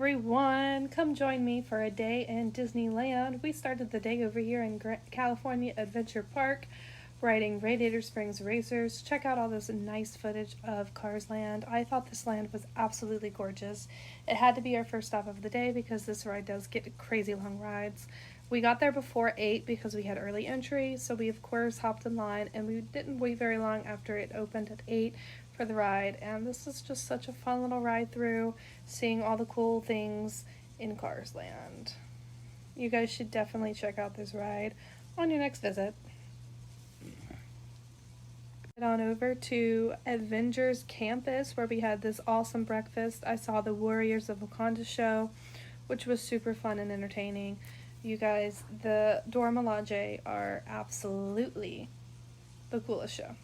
everyone! Come join me for a day in Disneyland. We started the day over here in California Adventure Park, riding Radiator Springs Racers. Check out all this nice footage of Cars Land. I thought this land was absolutely gorgeous. It had to be our first stop of the day because this ride does get crazy long rides. We got there before 8 because we had early entry, so we of course hopped in line, and we didn't wait very long after it opened at 8 for the ride. And this is just such a fun little ride through, seeing all the cool things in Cars Land. You guys should definitely check out this ride on your next visit. Head on over to Avengers Campus, where we had this awesome breakfast. I saw the Warriors of Wakanda show, which was super fun and entertaining. You guys, the Dora Milaje are absolutely the coolest show.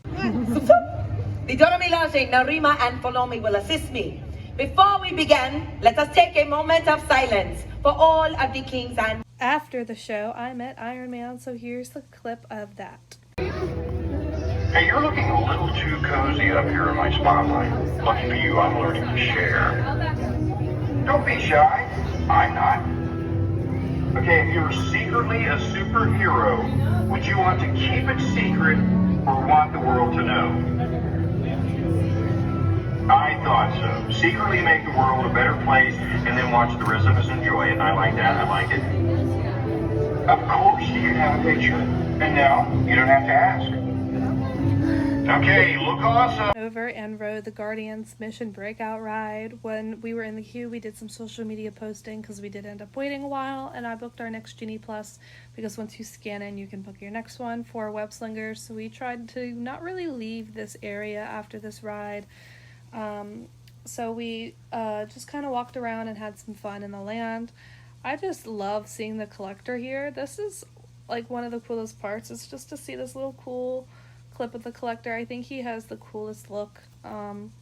The Dora Milaje, Narima, and Folomi will assist me. Before we begin, let us take a moment of silence for all of the kings and... After the show, I met Iron Man, so here's the clip of that. Hey, you're looking a little too cozy up here in my spotlight. Lucky for you, I'm learning to share. Don't be shy. I'm not. Okay, if you're secretly a superhero, would you want to keep it secret or want the world to know? I thought so. Secretly make the world a better place and then watch the rest of us enjoy it. I like that. I like it. Of course you have a picture. And now you don't have to ask. Okay, you look awesome. Over and rode the Guardians Mission Breakout ride. When we were in the queue, we did some social media posting because we did end up waiting a while, and I booked our next Genie Plus because once you scan in, you can book your next one for web slingers. So we tried to not really leave this area after this ride. So we just kind of walked around and had some fun in the land. I just love seeing the collector here. This is like one of the coolest parts. It's just to see this little cool clip of the collector. I think he has the coolest look in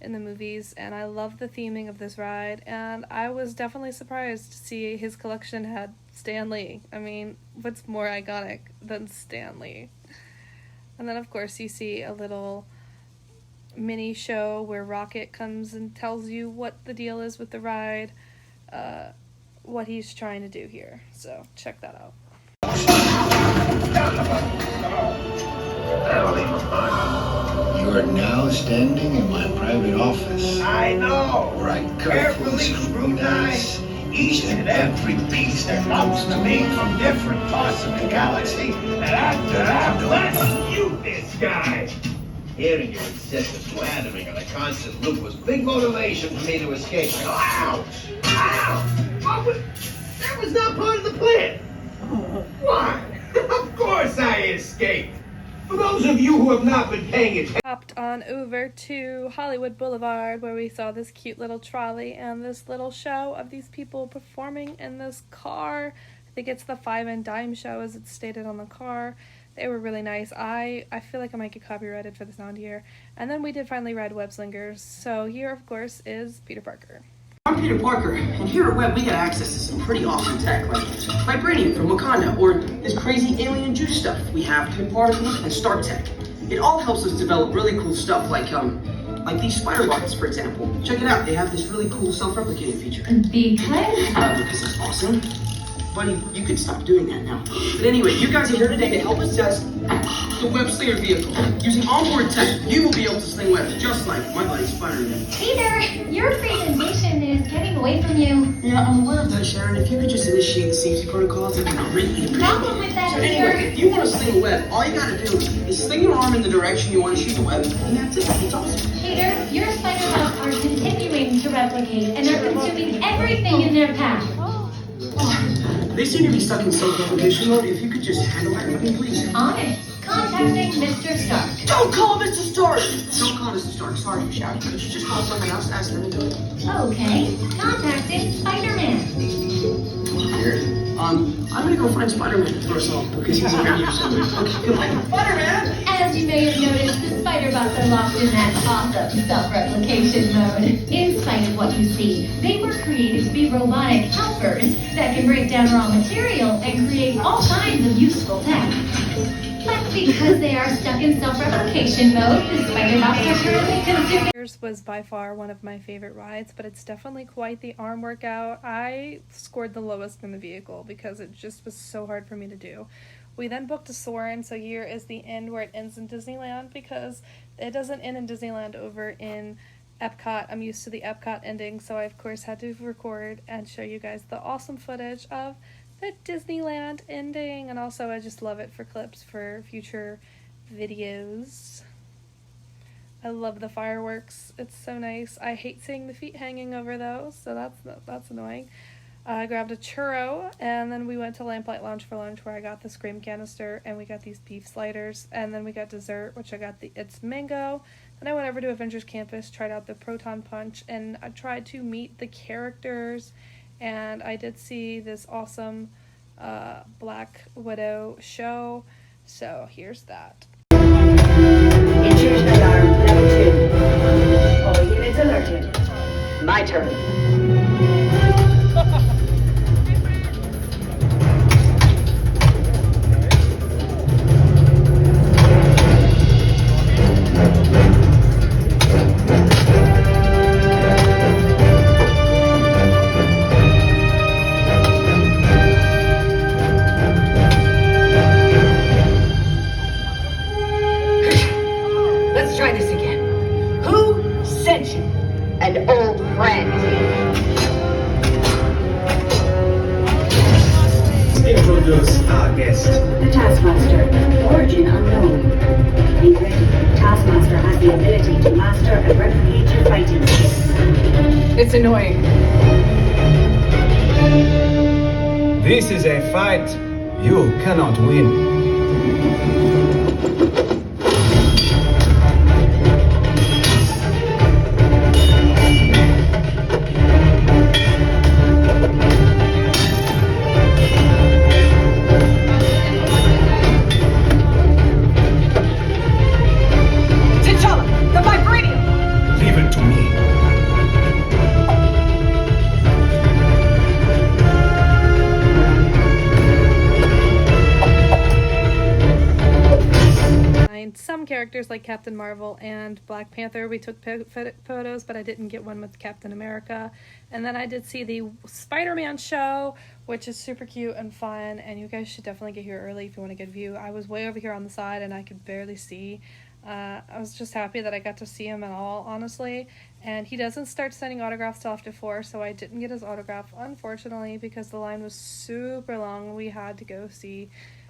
the movies, and I love the theming of this ride, and I was definitely surprised to see his collection had Stan Lee. I mean, what's more iconic than Stan Lee? And then of course you see a little mini show where Rocket comes and tells you what the deal is with the ride, what he's trying to do here. So check that out. You are now standing in my private office. I know. Right, Carefully scrutinize each and every piece that comes to me from different parts of the galaxy. And after that, let's you this guy. Hearing your incessant blathering on a constant loop was big motivation for me to escape. I go, ouch! Ow! That was not part of the plan. Why? Of course I escaped. For those of you who have not been paying attention... Hopped on over to Hollywood Boulevard, where we saw this cute little trolley and this little show of these people performing in this car. I think it's the Five and Dime show, as it's stated on the car. They were really nice. I feel like I might get copyrighted for the sound here. And then we did finally ride Web Slingers. So here, of course, is Peter Parker. I'm Peter Parker, and here at Web we get access to some pretty awesome tech, like Vibranium from Wakanda, or this crazy alien juice stuff. We have Pin Particles and Star Tech. It all helps us develop really cool stuff, like these spider rockets, for example. Check it out, they have this really cool self-replicating feature. Because it's awesome. Buddy, you can stop doing that now. But anyway, you guys are here today to help us test the Web Slinger vehicle. Using onboard tech, you will be able to sling webs just like my buddy Spider-Man. Peter, your presentation is getting away from you. Yeah, I'm aware of that, Sharon. If you could just initiate the safety protocols, I'd greatly appreciate it. Problem with that, So Peter. anyway, if you want to sling a web, all you gotta do is sling your arm in the direction you want to shoot the web, and that's it. It's awesome. Peter, your spider webs are continuing to replicate, and they're consuming everything in their path. They seem to be stuck in self-replication mode. If you could just handle that for me, please. On it. Contacting Mr. Stark. Don't call Mr. Stark! Don't call Mr. Stark. Sorry for shouting. Could you just call someone else? Ask them to do it. Okay. Contacting Spider-Man. Weird. I'm gonna go find Spider-Man for us all, because he's around here somewhere. Okay, goodbye. Spider-Man! As you may have noticed, the spider bots are locked in that awesome self-replication mode. In spite of what you see, they were created to be robotic helpers that can break down raw material and create all kinds of useful tech. But because they are stuck in self-replication mode, the spider bots are currently consuming. Yours was by far one of my favorite rides, but it's definitely quite the arm workout. I scored the lowest in the vehicle because it just was so hard for me to do. We then booked a Soarin', so here is the end where it ends in Disneyland, because it doesn't end in Disneyland over in Epcot. I'm used to the Epcot ending, so I of course had to record and show you guys the awesome footage of the Disneyland ending, and also I just love it for clips for future videos. I love the fireworks. It's so nice. I hate seeing the feet hanging over though, so that's annoying. I grabbed a churro, and then we went to Lamplight Lounge for lunch, where I got the Scream canister, and we got these beef sliders, and then we got dessert, which I got the It's Mango. Then I went over to Avengers Campus, tried out the Proton Punch, and I tried to meet the characters, and I did see this awesome Black Widow show, so here's that. Intrusion alarm level 2. All units alerted. My turn. Let's try this again. Who sent you? An old friend. Introduce our guest. The Taskmaster, origin unknown. Be ready. Taskmaster has the ability to master and replicate your fighting skills. It's annoying. This is a fight you cannot win. T'Challa, the vibranium! Leave it to me. Some characters like Captain Marvel and Black Panther, we took photos, but I didn't get one with Captain America. And then I did see the Spider-Man show, which is super cute and fun, and you guys should definitely get here early if you want a good view. I was way over here on the side and I could barely see. I was just happy that I got to see him at all, honestly. And he doesn't start sending autographs till after 4, so I didn't get his autograph, unfortunately, because the line was super long. We had to go see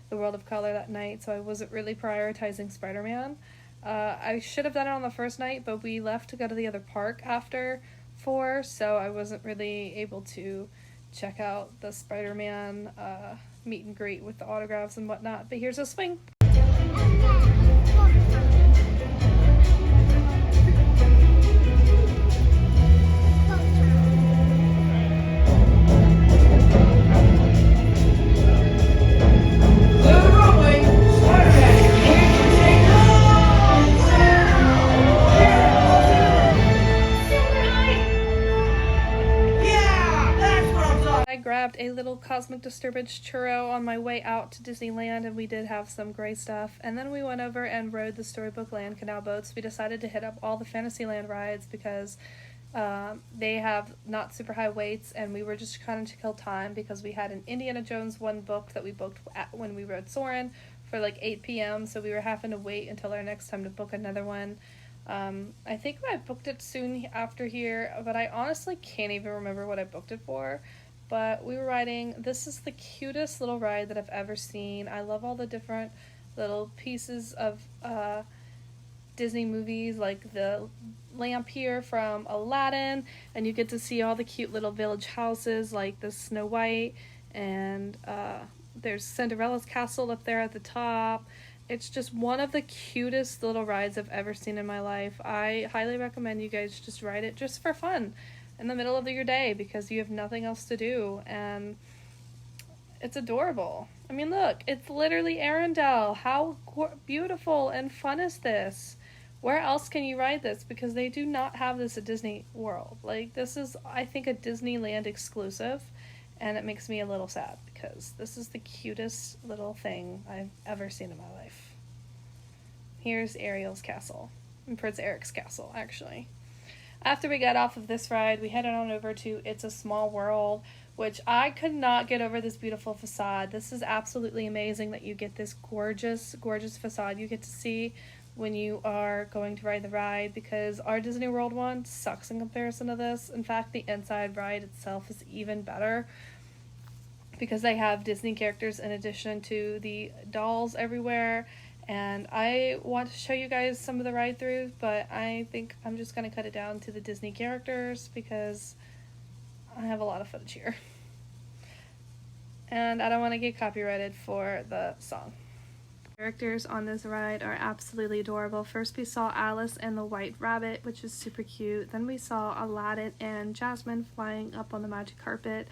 The World of Color that night, so I wasn't really prioritizing Spider-Man. I should have done it on the first night, but we left to go to the other park after 4, so I wasn't really able to check out the Spider-Man meet and greet with the autographs and whatnot. But here's a swing. I grabbed a little Cosmic Disturbance churro on my way out to Disneyland, and we did have some great stuff. And then we went over and rode the Storybook Land canal boats. We decided to hit up all the Fantasyland rides because they have not super high waits, and we were just trying to kill time because we had an Indiana Jones one booked that we booked when we rode Soarin' for like 8 p.m. So we were having to wait until our next time to book another one. I think I booked it soon after here, but I honestly can't even remember what I booked it for. But we were riding, this is the cutest little ride that I've ever seen. I love all the different little pieces of Disney movies, like the lamp here from Aladdin, and you get to see all the cute little village houses like the Snow White, and there's Cinderella's castle up there at the top. It's just one of the cutest little rides I've ever seen in my life. I highly recommend you guys just ride it just for fun in the middle of your day because you have nothing else to do, and it's adorable. I mean, look, it's literally Arendelle. How beautiful and fun is this? Where else can you ride this? Because they do not have this at Disney World. Like, this is, I think, a Disneyland exclusive, and it makes me a little sad because this is the cutest little thing I've ever seen in my life. here's Ariel's castle, and Prince Eric's castle, actually. After we got off of this ride, we headed on over to It's a Small World, which I could not get over this beautiful facade. This is absolutely amazing that you get this gorgeous, gorgeous facade you get to see when you are going to ride the ride, because our Disney World one sucks in comparison to this. In fact, the inside ride itself is even better because they have Disney characters in addition to the dolls everywhere. And I want to show you guys some of the ride throughs, but I think I'm just going to cut it down to the Disney characters because I have a lot of footage here. And I don't want to get copyrighted for the song. Characters on this ride are absolutely adorable. First we saw Alice and the White Rabbit, which is super cute. Then we saw Aladdin and Jasmine flying up on the magic carpet.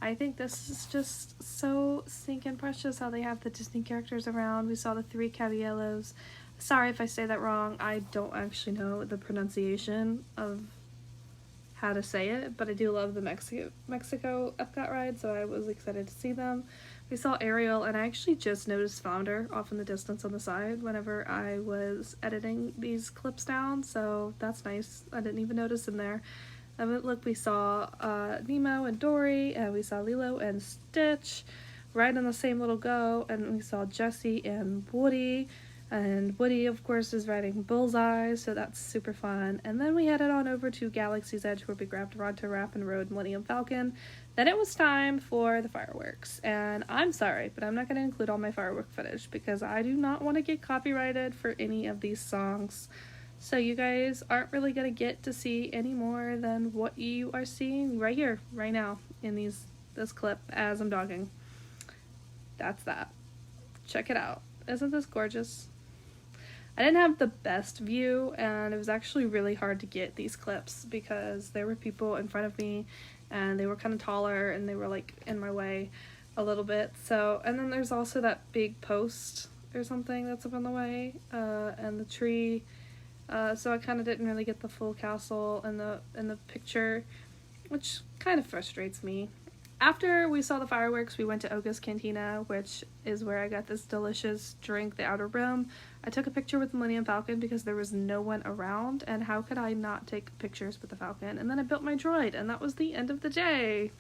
I think this is just so stinking precious how they have the Disney characters around. We saw the 3 Caballeros. Sorry if I say that wrong. I don't actually know the pronunciation of how to say it, but I do love the Mexico Epcot ride, so I was excited to see them. We saw Ariel, and I actually just noticed Flounder off in the distance on the side whenever I was editing these clips down, so that's nice. I didn't even notice him there. Look, we saw Nemo and Dory, and we saw Lilo and Stitch right on the same little go, and we saw Jessie and Woody. And Woody, of course, is riding Bullseye, so that's super fun. And then we headed on over to Galaxy's Edge, where we grabbed Ronto Rap and rode Millennium Falcon. Then it was time for the fireworks. And I'm sorry, but I'm not going to include all my firework footage because I do not want to get copyrighted for any of these songs. So you guys aren't really going to get to see any more than what you are seeing right here, right now, in this clip as I'm dogging. That's that. Check it out. Isn't this gorgeous? I didn't have the best view, and it was actually really hard to get these clips because there were people in front of me and they were kind of taller and they were like in my way a little bit. So, and then there's also that big post or something that's up in the way, and the tree. So I kind of didn't really get the full castle in the picture, which kind of frustrates me. After we saw the fireworks, we went to Oga's Cantina, which is where I got this delicious drink, the Outer Rim. I took a picture with the Millennium Falcon because there was no one around, and how could I not take pictures with the Falcon? And then I built my droid, and that was the end of the day.